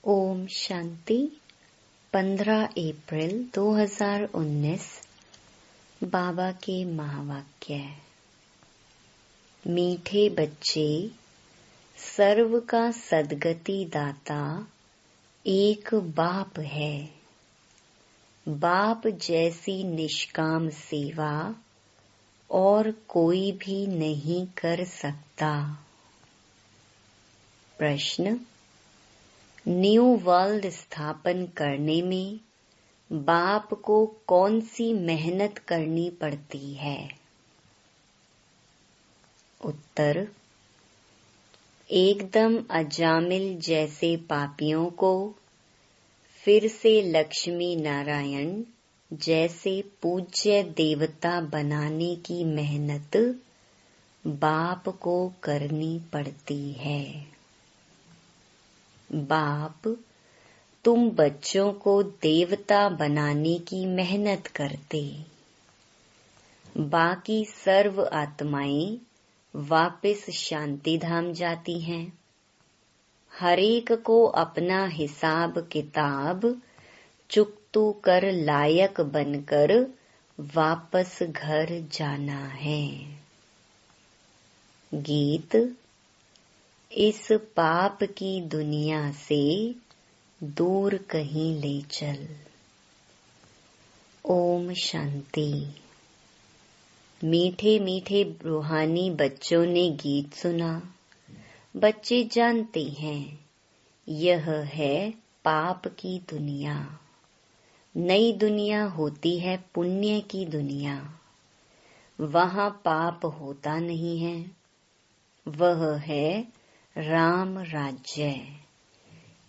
ओम शांति। 15 अप्रैल 2019 बाबा के महावाक्य। मीठे बच्चे, सर्व का सद्गति दाता एक बाप है। बाप जैसी निष्काम सेवा और कोई भी नहीं कर सकता। प्रश्न: न्यू वर्ल्ड स्थापन करने में बाप को कौन सी मेहनत करनी पड़ती है? उत्तर: एकदम अजामिल जैसे पापियों को फिर से लक्ष्मी नारायण जैसे पूज्य देवता बनाने की मेहनत बाप को करनी पड़ती है। बाप, तुम बच्चों को देवता बनाने की मेहनत करते, बाकी सर्व आत्माएं वापस शांति धाम जाती हैं। हर एक को अपना हिसाब किताब चुकतू कर लायक बनकर वापस घर जाना है। गीत: इस पाप की दुनिया से दूर कहीं ले चल। ओम शांति। मीठे मीठे रूहानी बच्चों ने गीत सुना। बच्चे जानते हैं यह है पाप की दुनिया। नई दुनिया होती है पुण्य की दुनिया। वहाँ पाप होता नहीं है। वह है राम राज्य।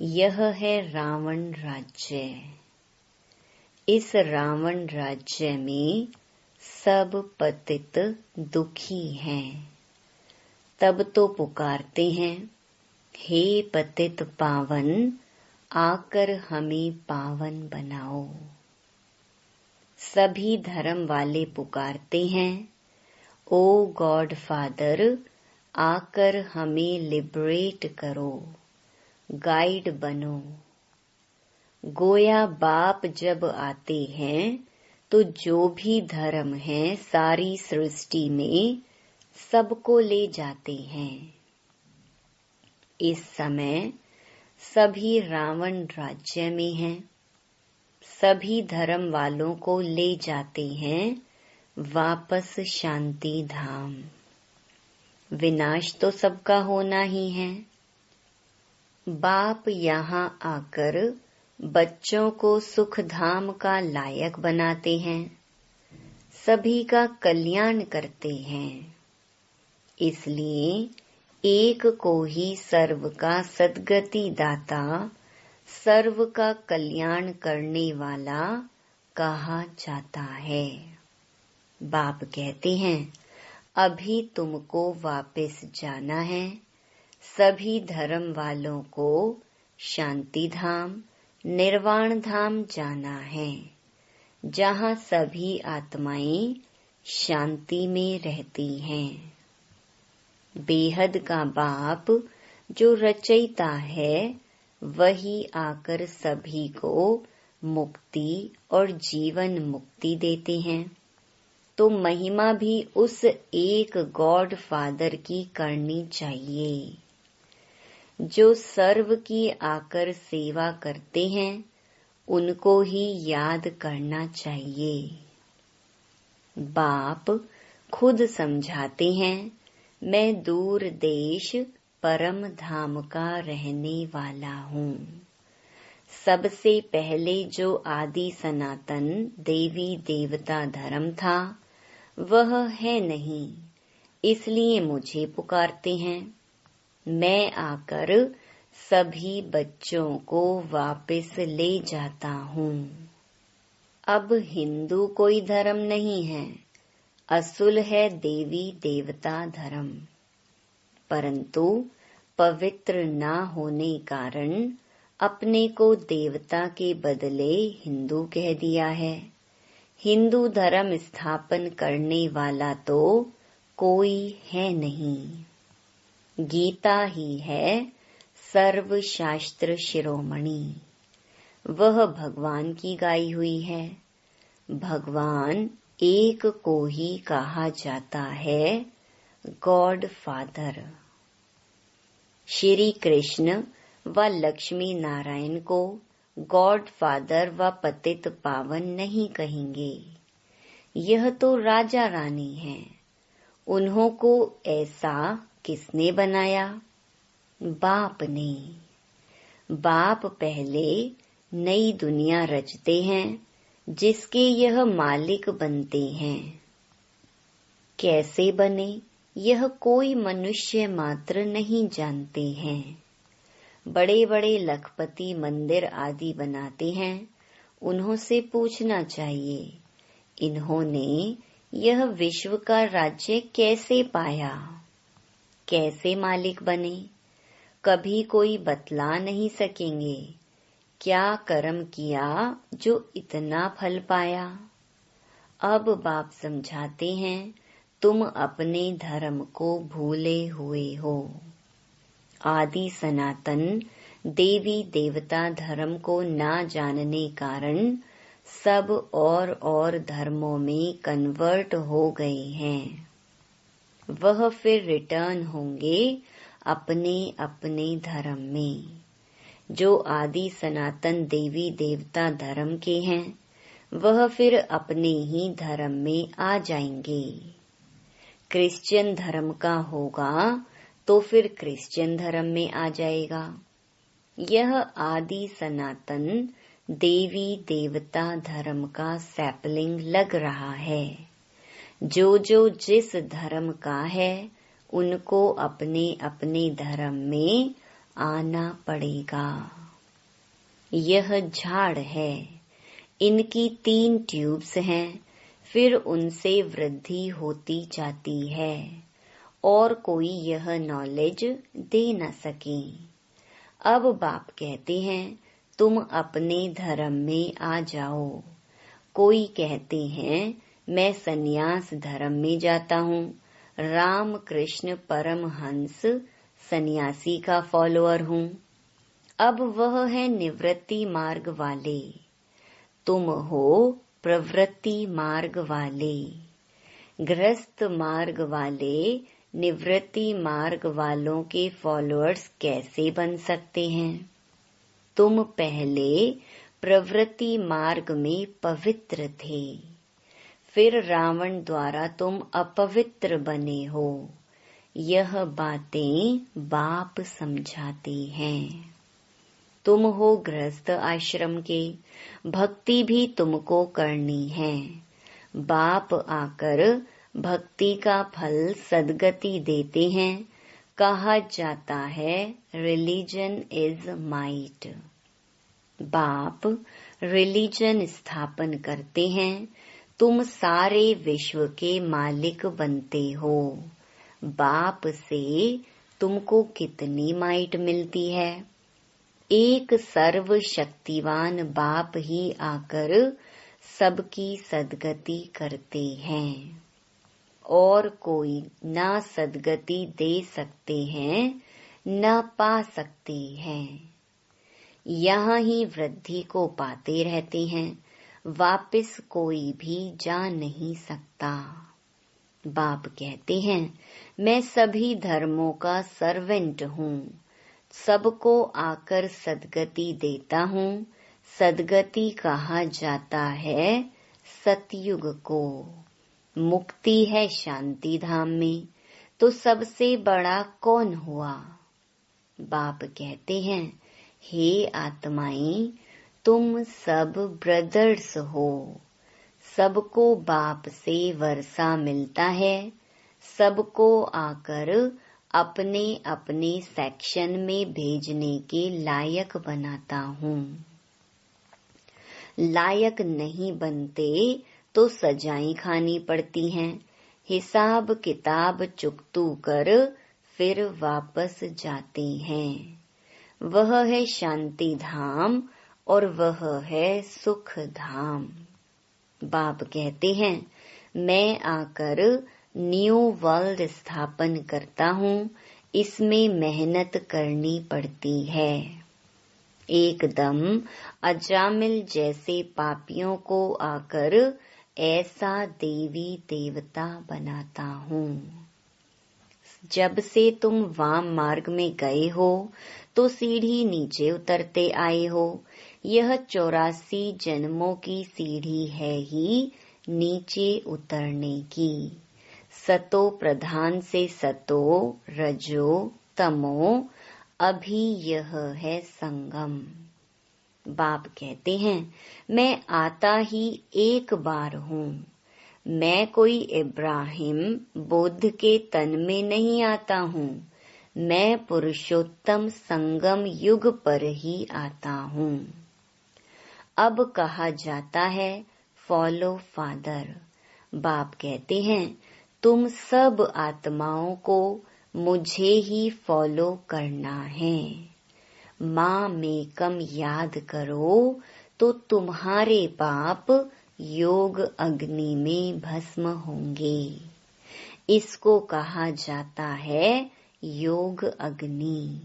यह है रावण राज्य। इस रावण राज्य में सब पतित दुखी हैं। तब तो पुकारते हैं, हे पतित पावन, आकर हमें पावन बनाओ। सभी धर्म वाले पुकारते हैं, ओ गॉड फादर, आकर हमें लिबरेट करो, गाइड बनो। गोया बाप जब आते हैं तो जो भी धर्म है सारी सृष्टि में सबको ले जाते हैं। इस समय सभी रावण राज्य में हैं। सभी धर्म वालों को ले जाते हैं वापस शांति धाम। विनाश तो सबका होना ही है। बाप यहाँ आकर बच्चों को सुख धाम का लायक बनाते हैं, सभी का कल्याण करते हैं। इसलिए एक को ही सर्व का सद्गति दाता, सर्व का कल्याण करने वाला कहा जाता है। बाप कहते हैं, अभी तुमको वापस जाना है। सभी धर्म वालों को शांति धाम, निर्वाण धाम जाना है, जहाँ सभी आत्माएं शांति में रहती हैं। बेहद का बाप जो रचयिता है, वही आकर सभी को मुक्ति और जीवन मुक्ति देते हैं। तो महिमा भी उस एक गॉड फादर की करनी चाहिए। जो सर्व की आकर सेवा करते हैं, उनको ही याद करना चाहिए। बाप खुद समझाते हैं, मैं दूर देश परम धाम का रहने वाला हूँ। सबसे पहले जो आदि सनातन देवी देवता धर्म था, वह है नहीं, इसलिए मुझे पुकारते हैं। मैं आकर सभी बच्चों को वापस ले जाता हूँ। अब हिंदू कोई धर्म नहीं है, असुल है देवी देवता धर्म। परंतु पवित्र ना होने कारण अपने को देवता के बदले हिंदू कह दिया है। हिंदू धर्म स्थापन करने वाला तो कोई है नहीं। गीता ही है सर्व शास्त्र शिरोमणि, वह भगवान की गाई हुई है। भगवान एक को ही कहा जाता है गॉड फादर। श्री कृष्ण व लक्ष्मी नारायण को गॉड फादर व पतित पावन नहीं कहेंगे। यह तो राजा रानी हैं। उन्हों को ऐसा किसने बनाया? बाप ने। बाप पहले नई दुनिया रचते हैं जिसके यह मालिक बनते हैं। कैसे बने यह कोई मनुष्य मात्र नहीं जानते हैं। बड़े बड़े लखपति मंदिर आदि बनाते हैं, उन्हों से पूछना चाहिए इन्होंने यह विश्व का राज्य कैसे पाया, कैसे मालिक बने। कभी कोई बतला नहीं सकेंगे क्या कर्म किया जो इतना फल पाया। अब बाप समझाते हैं तुम अपने धर्म को भूले हुए हो। आदि सनातन देवी देवता धर्म को ना जानने कारण सब और धर्मों में कन्वर्ट हो गए हैं। वह फिर रिटर्न होंगे अपने अपने धर्म में। जो आदि सनातन देवी देवता धर्म के हैं वह फिर अपने ही धर्म में आ जाएंगे। क्रिश्चियन धर्म का होगा तो फिर क्रिश्चियन धर्म में आ जाएगा। यह आदि सनातन देवी देवता धर्म का सैपलिंग लग रहा है। जो जो जिस धर्म का है उनको अपने अपने धर्म में आना पड़ेगा। यह झाड़ है, इनकी 3 ट्यूब्स हैं, फिर उनसे वृद्धि होती जाती है और कोई यह नॉलेज दे न सके। अब बाप कहते हैं तुम अपने धर्म में आ जाओ। कोई कहते हैं मैं सन्यास धर्म में जाता हूँ, राम कृष्ण परमहंस सन्यासी का फॉलोअर हूँ। अब वह है निवृत्ति मार्ग वाले, तुम हो प्रवृत्ति मार्ग वाले। गृहस्थ मार्ग वाले निवृत्ति मार्ग वालों के फॉलोअर्स कैसे बन सकते हैं? तुम पहले प्रवृत्ति मार्ग में पवित्र थे, फिर रावण द्वारा तुम अपवित्र बने हो। यह बातें बाप समझाते हैं। तुम हो गृहस्थ आश्रम के, भक्ति भी तुमको करनी है। बाप आकर भक्ति का फल सद्गति देते हैं। कहा जाता है रिलीजन इज माइट। बाप रिलीजन स्थापन करते हैं, तुम सारे विश्व के मालिक बनते हो। बाप से तुमको कितनी माइट मिलती है? एक सर्व शक्तिवान बाप ही आकर सबकी सद्गति करते हैं और कोई ना सद्गति दे सकते हैं न पा सकते हैं। यहाँ ही वृद्धि को पाते रहते हैं, वापस कोई भी जा नहीं सकता। बाप कहते हैं मैं सभी धर्मों का सर्वेंट हूँ, सबको आकर सद्गति देता हूँ। सद्गति कहा जाता है सतयुग को। मुक्ति है शांति धाम में, तो सबसे बड़ा कौन हुआ? बाप कहते हैं हे आत्माएं, तुम सब ब्रदर्स हो। सबको बाप से वर्षा मिलता है। सबको आकर अपने अपने सेक्शन में भेजने के लायक बनाता हूँ। लायक नहीं बनते तो सजाएं खानी पड़ती हैं। हिसाब किताब चुकतू कर फिर वापस जाते हैं। वह है शांति धाम और वह है सुख धाम। बाप कहते हैं मैं आकर न्यू वर्ल्ड स्थापन करता हूँ। इसमें मेहनत करनी पड़ती है। एकदम अजामिल जैसे पापियों को आकर ऐसा देवी देवता बनाता हूँ। जब से तुम वाम मार्ग में गए हो तो सीढ़ी नीचे उतरते आए हो। यह 84 जन्मों की सीढ़ी है ही नीचे उतरने की। सतो प्रधान से सतो, रजो, तमो, अभी यह है संगम। बाप कहते हैं, मैं आता ही एक बार हूँ। मैं कोई इब्राहिम बुद्ध के तन में नहीं आता हूँ। मैं पुरुषोत्तम संगम युग पर ही आता हूँ। अब कहा जाता है फॉलो फादर। बाप कहते हैं, तुम सब आत्माओं को मुझे ही फॉलो करना है। माँ मेकम याद करो तो तुम्हारे पाप योग अग्नि में भस्म होंगे। इसको कहा जाता है योग अग्नि।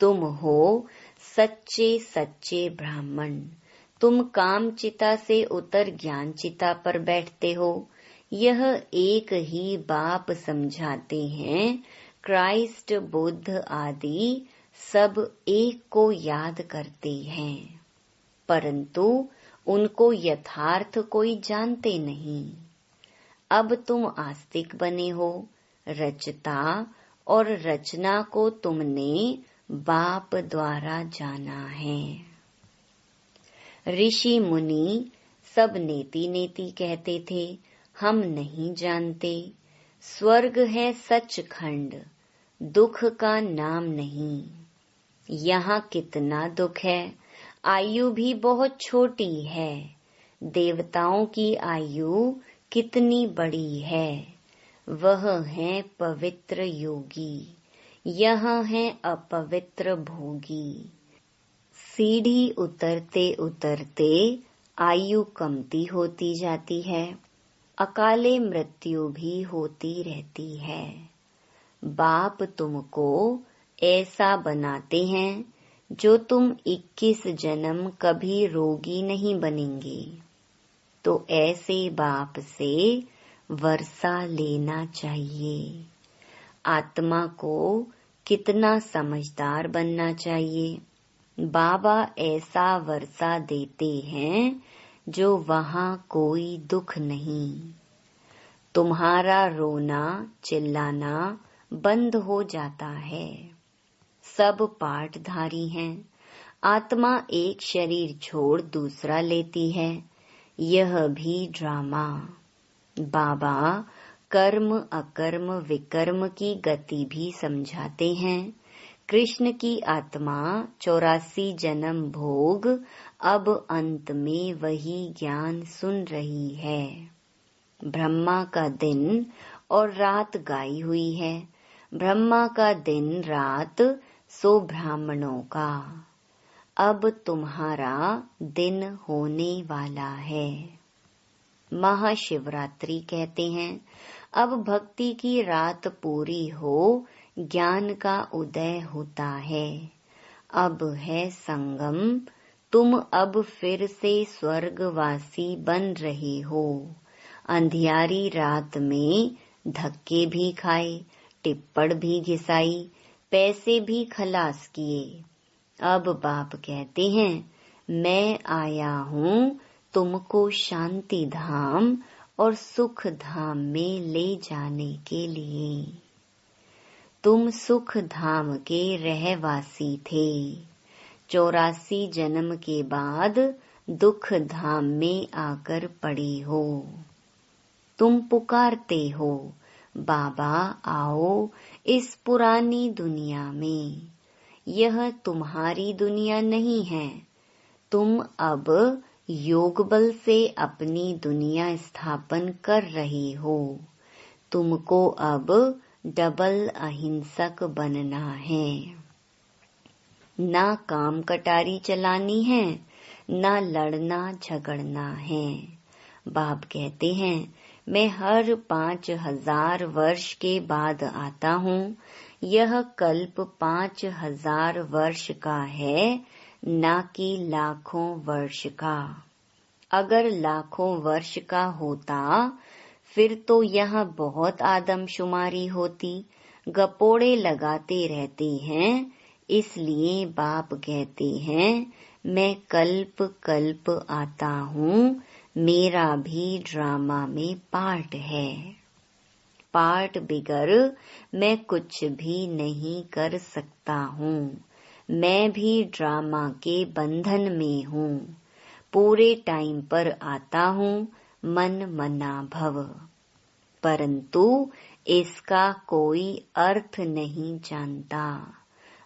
तुम हो सच्चे सच्चे ब्राह्मण। तुम काम चिता से उतर ज्ञान चिता पर बैठते हो। यह एक ही बाप समझाते हैं। क्राइस्ट, बुद्ध आदि सब एक को याद करते हैं, परंतु उनको यथार्थ कोई जानते नहीं। अब तुम आस्तिक बने हो। रचता और रचना को तुमने बाप द्वारा जाना है। ऋषि मुनि सब नेति नेति कहते थे, हम नहीं जानते। स्वर्ग है सचखंड, दुख का नाम नहीं। यहाँ कितना दुख है। आयु भी बहुत छोटी है। देवताओं की आयु कितनी बड़ी है। वह है पवित्र योगी, यह है अपवित्र भोगी। सीढ़ी उतरते उतरते आयु कमती होती जाती है। अकाले मृत्यु भी होती रहती है। बाप तुमको ऐसा बनाते हैं जो तुम 21 जन्म कभी रोगी नहीं बनेंगे। तो ऐसे बाप से वर्षा लेना चाहिए। आत्मा को कितना समझदार बनना चाहिए। बाबा ऐसा वर्षा देते हैं जो वहाँ कोई दुख नहीं। तुम्हारा रोना चिल्लाना बंद हो जाता है। सब पाठधारी हैं। आत्मा एक शरीर छोड़ दूसरा लेती है। यह भी ड्रामा। बाबा कर्म अकर्म विकर्म की गति भी समझाते हैं। कृष्ण की आत्मा 84 जन्म भोग अब अंत में वही ज्ञान सुन रही है। ब्रह्मा का दिन और रात गाई हुई है। ब्रह्मा का दिन रात सो ब्राह्मणों का। अब तुम्हारा दिन होने वाला है। महाशिवरात्रि कहते हैं। अब भक्ति की रात पूरी हो, ज्ञान का उदय होता है। अब है संगम। तुम अब फिर से स्वर्गवासी बन रहे हो। अंधियारी रात में धक्के भी खाए, टिप्पण भी घिसाई, पैसे भी खलास किए। अब बाप कहते हैं, मैं आया हूँ तुमको शांति धाम और सुख धाम में ले जाने के लिए। तुम सुख धाम के रहवासी थे। 84 जन्म के बाद दुख धाम में आकर पड़े हो। तुम पुकारते हो, बाबा आओ इस पुरानी दुनिया में। यह तुम्हारी दुनिया नहीं है। तुम अब योग बल से अपनी दुनिया स्थापन कर रहे हो। तुमको अब डबल अहिंसक बनना है। ना काम कटारी चलानी है, ना लड़ना झगड़ना है। बाप कहते हैं, मैं हर 5000 वर्ष के बाद आता हूँ। यह कल्प 5000 वर्ष का है, न कि लाखों वर्ष का। अगर लाखों वर्ष का होता फिर तो यहाँ बहुत आदमशुमारी होती। गपोड़े लगाते रहते हैं, इसलिए बाप कहते हैं मैं कल्प कल्प आता हूँ, मेरा भी ड्रामा में पार्ट है। पार्ट बिगर मैं कुछ भी नहीं कर सकता हूँ। मैं भी ड्रामा के बंधन में हूँ। पूरे टाइम पर आता हूँ, मन मना भव, परंतु इसका कोई अर्थ नहीं जानता।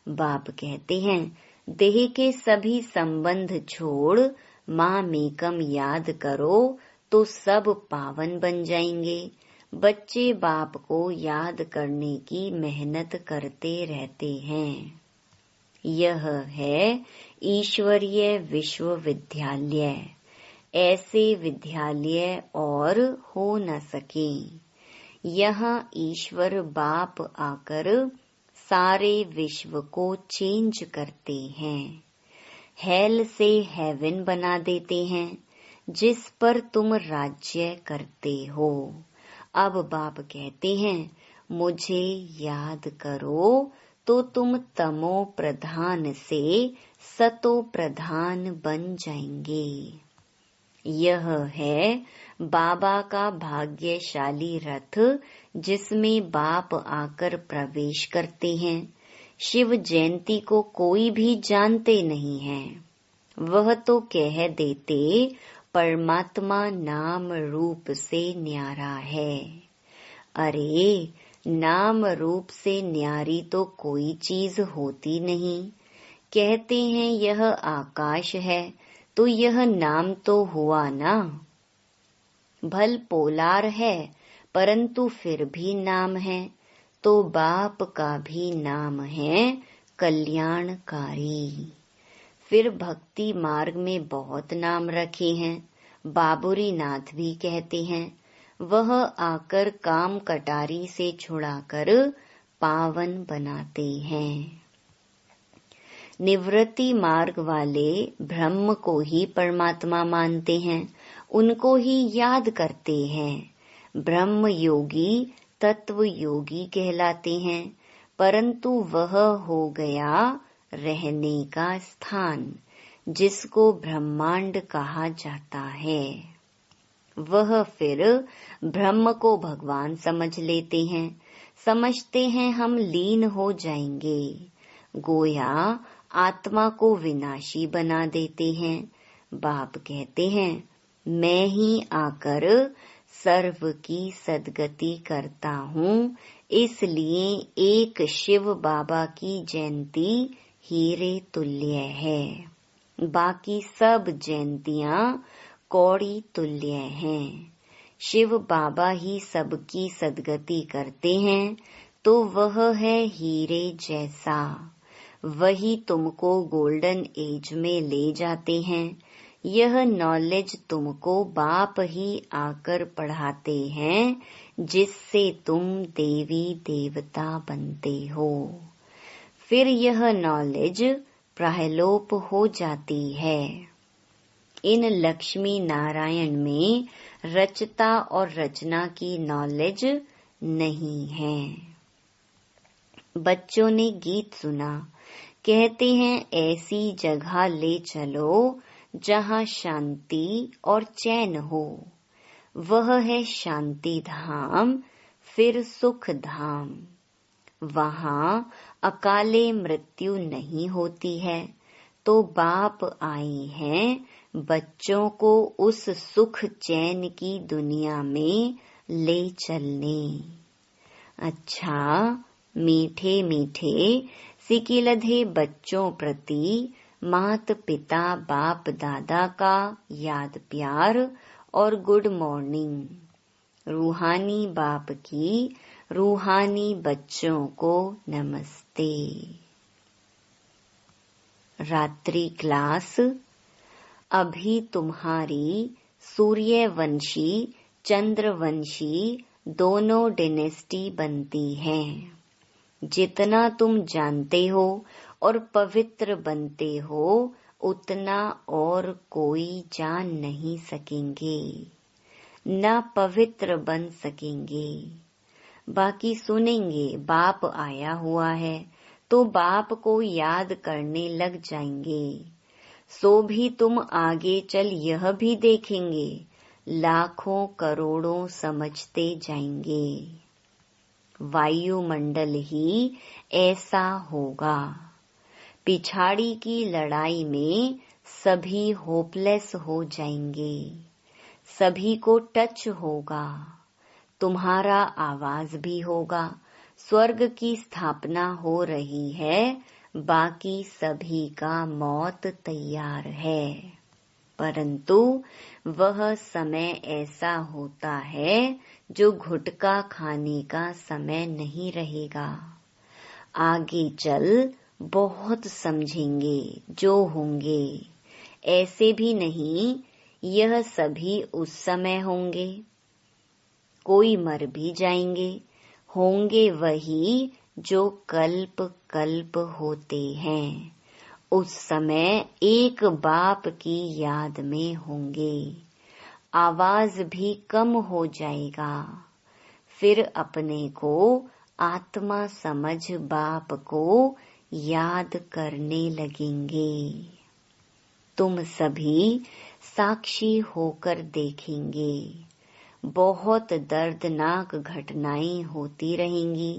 बाप कहते हैं देह के सभी संबंध छोड़ माँ मेकम याद करो तो सब पावन बन जाएंगे। बच्चे बाप को याद करने की मेहनत करते रहते हैं। यह है ईश्वरीय विश्वविद्यालय। ऐसे विद्यालय और हो न सके। यहाँ ईश्वर बाप आकर सारे विश्व को चेंज करते हैं। हेल से हेवन बना देते हैं, जिस पर तुम राज्य करते हो। अब बाप कहते हैं मुझे याद करो तो तुम तमो प्रधान से सतो प्रधान बन जाएंगे। यह है बाबा का भाग्यशाली रथ, जिसमें बाप आकर प्रवेश करते हैं। शिव जयंती को कोई भी जानते नहीं है। वह तो कह देते परमात्मा नाम रूप से न्यारा है। अरे नाम रूप से न्यारी तो कोई चीज होती नहीं। कहते हैं यह आकाश है, तो यह नाम तो हुआ ना। भल पोलार है, परंतु फिर भी नाम है। तो बाप का भी नाम है कल्याणकारी। फिर भक्ति मार्ग में बहुत नाम रखे हैं। बाबुरी नाथ भी कहते हैं, वह आकर काम कटारी से छुड़ाकर पावन बनाते हैं। निवृत्ति मार्ग वाले ब्रह्म को ही परमात्मा मानते हैं, उनको ही याद करते हैं। ब्रह्म योगी तत्व योगी कहलाते हैं, परंतु वह हो गया रहने का स्थान, जिसको ब्रह्मांड कहा जाता है। वह फिर ब्रह्म को भगवान समझ लेते हैं। समझते हैं हम लीन हो जाएंगे। गोया आत्मा को विनाशी बना देते हैं। बाप कहते हैं मैं ही आकर सर्व की सद्गति करता हूँ, इसलिए एक शिव बाबा की जयंती हीरे तुल्य है। बाकी सब जयंतियाँ कौड़ी तुल्य हैं। शिव बाबा ही सबकी सद्गति करते हैं, तो वह है हीरे जैसा। वही तुमको गोल्डन एज में ले जाते हैं। यह नॉलेज तुमको बाप ही आकर पढ़ाते हैं, जिससे तुम देवी देवता बनते हो। फिर यह नॉलेज प्रहलोप हो जाती है। इन लक्ष्मी नारायण में रचता और रचना की नॉलेज नहीं है। बच्चों ने गीत सुना, कहते हैं ऐसी जगह ले चलो जहाँ शांति और चैन हो। वह है शांति धाम, फिर सुख धाम। वहाँ अकाले मृत्यु नहीं होती है। तो बाप आए हैं बच्चों को उस सुख चैन की दुनिया में ले चलने। अच्छा, मीठे मीठे सिकिलधे बच्चों प्रति मात पिता बाप दादा का याद प्यार और गुड मॉर्निंग। रूहानी बाप की रूहानी बच्चों को नमस्ते। रात्रि क्लास। अभी तुम्हारी सूर्यवंशी चंद्रवंशी दोनों डायनेस्टी बनती हैं। जितना तुम जानते हो और पवित्र बनते हो उतना और कोई जान नहीं सकेंगे, न पवित्र बन सकेंगे। बाकी सुनेंगे बाप आया हुआ है तो बाप को याद करने लग जाएंगे। सो भी तुम आगे चल यह भी देखेंगे, लाखों करोड़ों समझते जाएंगे। वायुमंडल ही ऐसा होगा। पिछाड़ी की लड़ाई में सभी होपलेस हो जाएंगे, सभी को टच होगा। तुम्हारा आवाज भी होगा। स्वर्ग की स्थापना हो रही है, बाकी सभी का मौत तैयार है। परंतु वह समय ऐसा होता है जो गुटखा खाने का समय नहीं रहेगा। आगे चल बहुत समझेंगे जो होंगे। ऐसे भी नहीं यह सभी उस समय होंगे। कोई मर भी जाएंगे, होंगे वही जो कल्प कल्प होते हैं। उस समय एक बाप की याद में होंगे। आवाज भी कम हो जाएगा। फिर अपने को आत्मा समझ बाप को याद करने लगेंगे। तुम सभी साक्षी होकर देखेंगे। बहुत दर्दनाक घटनाएं होती रहेंगी।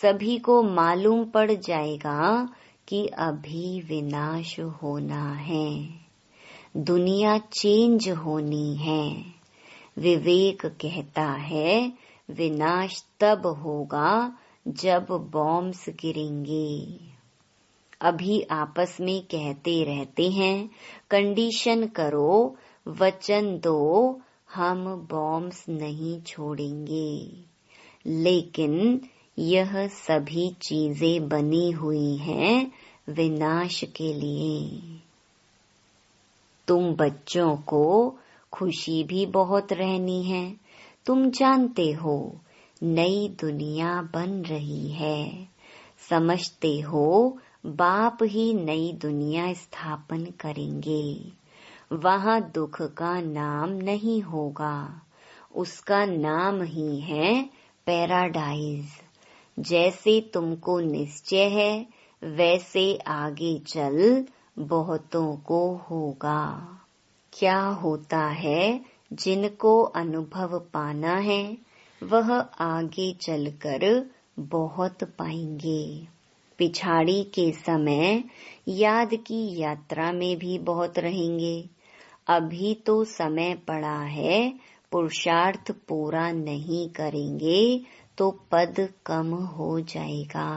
सभी को मालूम पड़ जाएगा कि अभी विनाश होना है, दुनिया चेंज होनी है। विवेक कहता है विनाश तब होगा जब बॉम्ब्स गिरेंगे। अभी आपस में कहते रहते हैं कंडीशन करो, वचन दो, हम बॉम्ब्स नहीं छोड़ेंगे। लेकिन यह सभी चीजें बनी हुई हैं विनाश के लिए। तुम बच्चों को खुशी भी बहुत रहनी है। तुम जानते हो नई दुनिया बन रही है। समझते हो बाप ही नई दुनिया स्थापन करेंगे। वहाँ दुख का नाम नहीं होगा, उसका नाम ही है पैराडाइज। जैसे तुमको निश्चय है वैसे आगे चल बहुतों को होगा। क्या होता है जिनको अनुभव पाना है वह आगे चलकर बहुत पाएंगे। पिछाड़ी के समय याद की यात्रा में भी बहुत रहेंगे। अभी तो समय पड़ा है, पुरुषार्थ पूरा नहीं करेंगे तो पद कम हो जाएगा।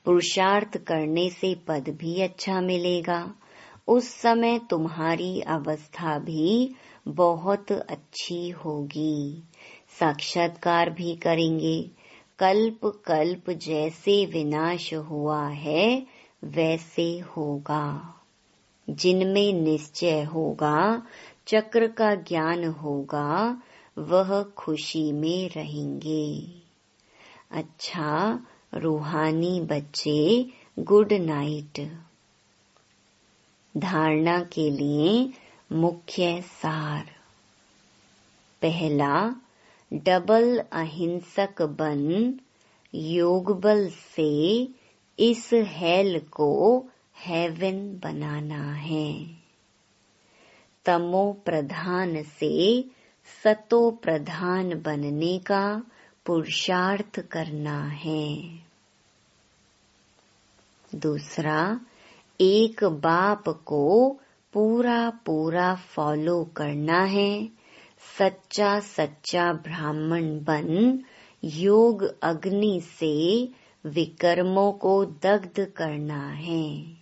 पुरुषार्थ करने से पद भी अच्छा मिलेगा। उस समय तुम्हारी अवस्था भी बहुत अच्छी होगी। साक्षात्कार भी करेंगे। कल्प कल्प जैसे विनाश हुआ है वैसे होगा। जिनमें निश्चय होगा, चक्र का ज्ञान होगा, वह खुशी में रहेंगे। अच्छा रूहानी बच्चे, गुड नाइट। धारणा के लिए मुख्य सार। पहला, डबल अहिंसक बन योग बल से इस हेल को हेवन बनाना है। तमो प्रधान से सतो प्रधान बनने का पुरुषार्थ करना है। दूसरा, एक बाप को पूरा पूरा फॉलो करना है। सच्चा सच्चा ब्राह्मण बन योग अग्नि से विकर्मों को दग्ध करना है।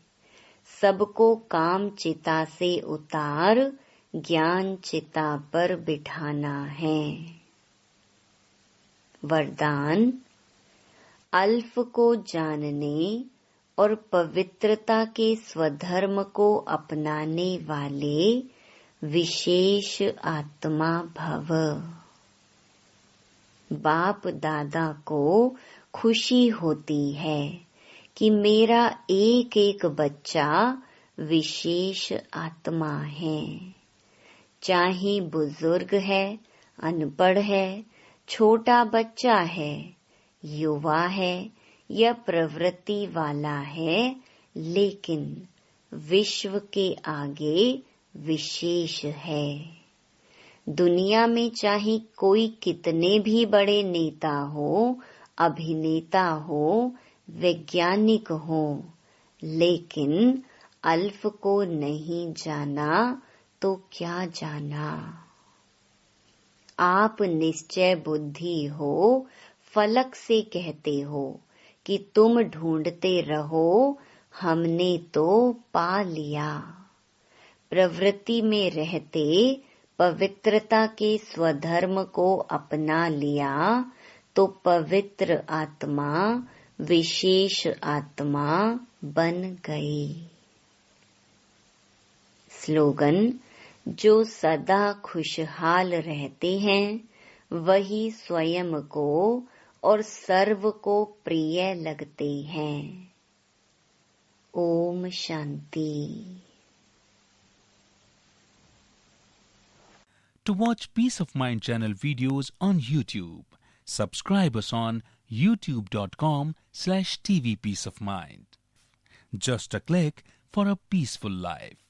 सबको काम चिता से उतार ज्ञान चिता पर बिठाना है। वरदान, अल्फ को जानने और पवित्रता के स्वधर्म को अपनाने वाले विशेष आत्मा भव। बाप दादा को खुशी होती है कि मेरा एक एक बच्चा विशेष आत्मा है। चाहे बुजुर्ग है, अनपढ़ है, छोटा बच्चा है, युवा है या प्रवृत्ति वाला है, लेकिन विश्व के आगे विशेष है। दुनिया में चाहे कोई कितने भी बड़े नेता हो, अभिनेता हो, वैज्ञानिक हो, लेकिन अल्फ को नहीं जाना तो क्या जाना। आप निश्चय बुद्धि हो, फलक से कहते हो कि तुम ढूंढते रहो, हमने तो पा लिया। प्रवृत्ति में रहते पवित्रता के स्वधर्म को अपना लिया तो पवित्र आत्मा, विशेष आत्मा बन गई। स्लोगन: जो सदा खुशहाल रहते हैं वही स्वयं को और सर्व को प्रिय लगते हैं। Om Shanti. To watch Peace of Mind channel videos on YouTube, subscribe us on youtube.com/tvpeaceofmind. Just a click for a peaceful life.